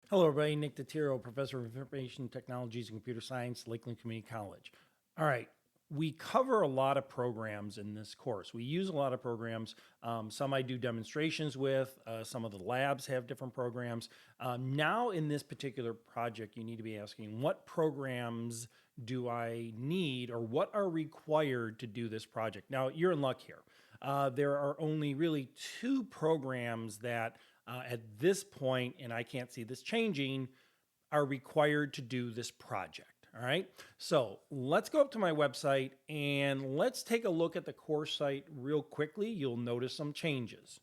Hello, everybody. Nick DeTiro, Professor of Information Technologies and Computer Science, Lakeland Community College. All right. We cover a lot of programs in this course. We use a lot of programs. Some I do demonstrations with. Some of the labs have different programs. Now, in this particular project, you need to be asking, what programs do I need or what are required to do this project? Now, you're in luck here. There are only really two programs that at this point, and I can't see this changing, are required to do this project. All right. So let's go up to my website and let's take a look at the course site real quickly. You'll notice some changes.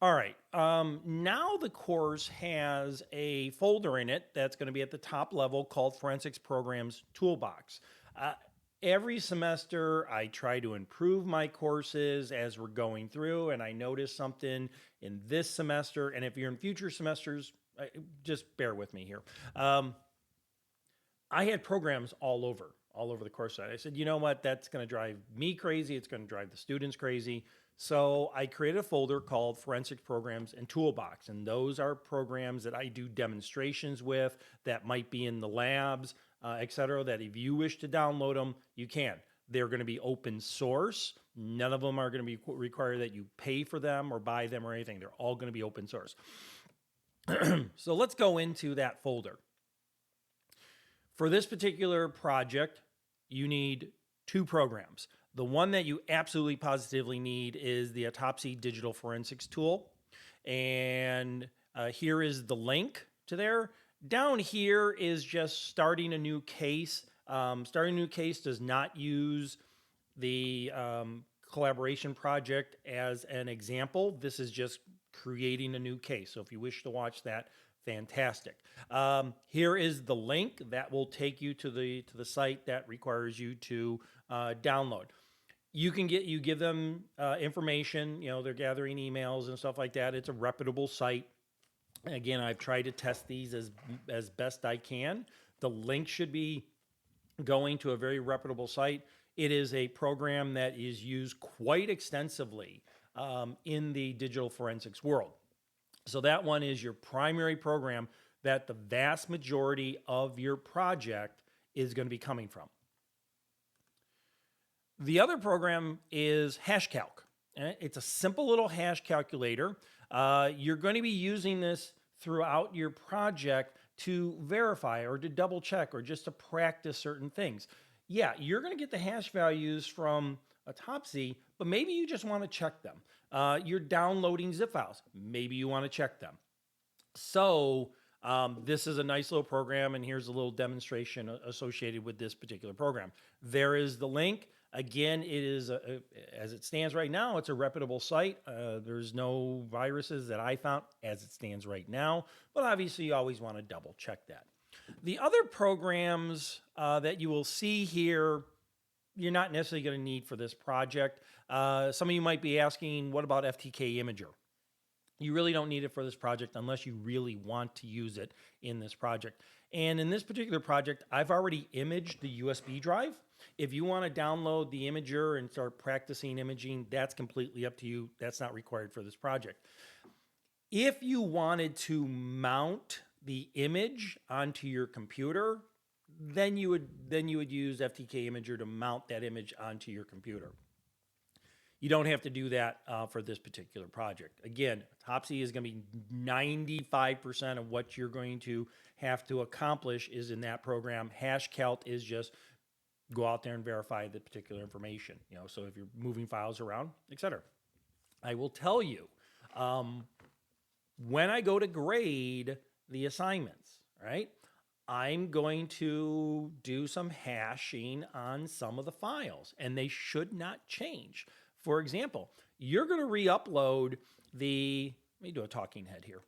All right. Now the course has a folder in it that's going to be at the top level called Forensics Programs Toolbox. Every semester, I try to improve my courses as we're going through, and I notice something in this semester. And if you're in future semesters, just bear with me here. I had programs all over the course site. I said, you know what? That's going to drive me crazy. It's going to drive the students crazy. So I created a folder called Forensics Programs and Toolbox. And those are programs that I do demonstrations with that might be in the labs, et cetera, that if you wish to download them, you can. They're going to be open source. None of them are going to be required that you pay for them or buy them or anything. They're all going to be open source. So let's go into that folder. For this particular project, you need two programs. The one that you absolutely positively need is the Autopsy Digital Forensics tool. And here is the link to there. Down here is just starting a new case. Starting a new case does not use the collaboration project as an example. This is just creating a new case. So if you wish to watch that, fantastic. Here is the link that will take you to the site that requires you to download. You give them information. You know, they're gathering emails and stuff like that. It's a reputable site. Again, I've tried to test these as best I can. The link should be going to a very reputable site. It is a program that is used quite extensively in the digital forensics world. So that one is your primary program that the vast majority of your project is going to be coming from. The other program is HashCalc. It's a simple little hash calculator. You're going to be using this throughout your project to verify or to double check or just to practice certain things. Yeah, you're going to get the hash values from Autopsy, but maybe you just want to check them. You're downloading zip files. Maybe you want to check them. So this is a nice little program, and here's a little demonstration associated with this particular program. There is the link. Again, it is, as it stands right now, it's a reputable site. There's no viruses that I found as it stands right now, but obviously you always want to double check that. The other programs that you will see here, you're not necessarily going to need for this project. Some of you might be asking, what about FTK Imager? You really don't need it for this project unless you really want to use it in this project. And in this particular project, I've already imaged the USB drive. If you want to download the imager and start practicing imaging, that's completely up to you. That's not required for this project. If you wanted to mount the image onto your computer, then you would use FTK Imager to mount that image onto your computer. You don't have to do that for this particular project. Again, Autopsy is going to be 95% of what you're going to have to accomplish is in that program. HashCalc is just go out there and verify the particular information. You know, so if you're moving files around, etc. I will tell you, when I go to grade the assignments, right, I'm going to do some hashing on some of the files, and they should not change. For example, you're going to re-upload the, let me do a talking head here.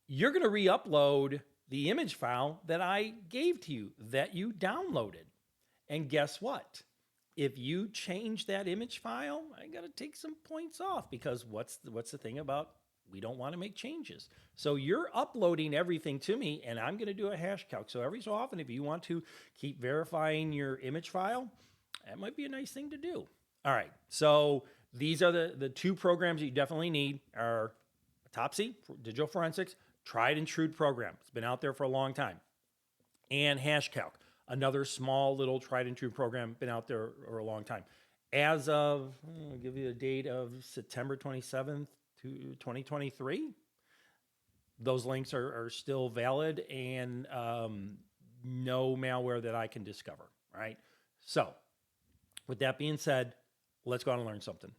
You're going to re-upload the image file that I gave to you, that you downloaded. And guess what? If you change that image file, I got to take some points off, because what's the thing about we don't want to make changes. So you're uploading everything to me, and I'm going to do a hash calc. So every so often, if you want to keep verifying your image file, that might be a nice thing to do. All right, so these are the two programs that you definitely need are Autopsy, digital forensics, tried and true program. It's been out there for a long time. And HashCalc, another small little tried and true program, been out there for a long time. As of, I'll give you a date of September 27th to 2023, those links are still valid and no malware that I can discover, right? So with that being said, let's go out and learn something.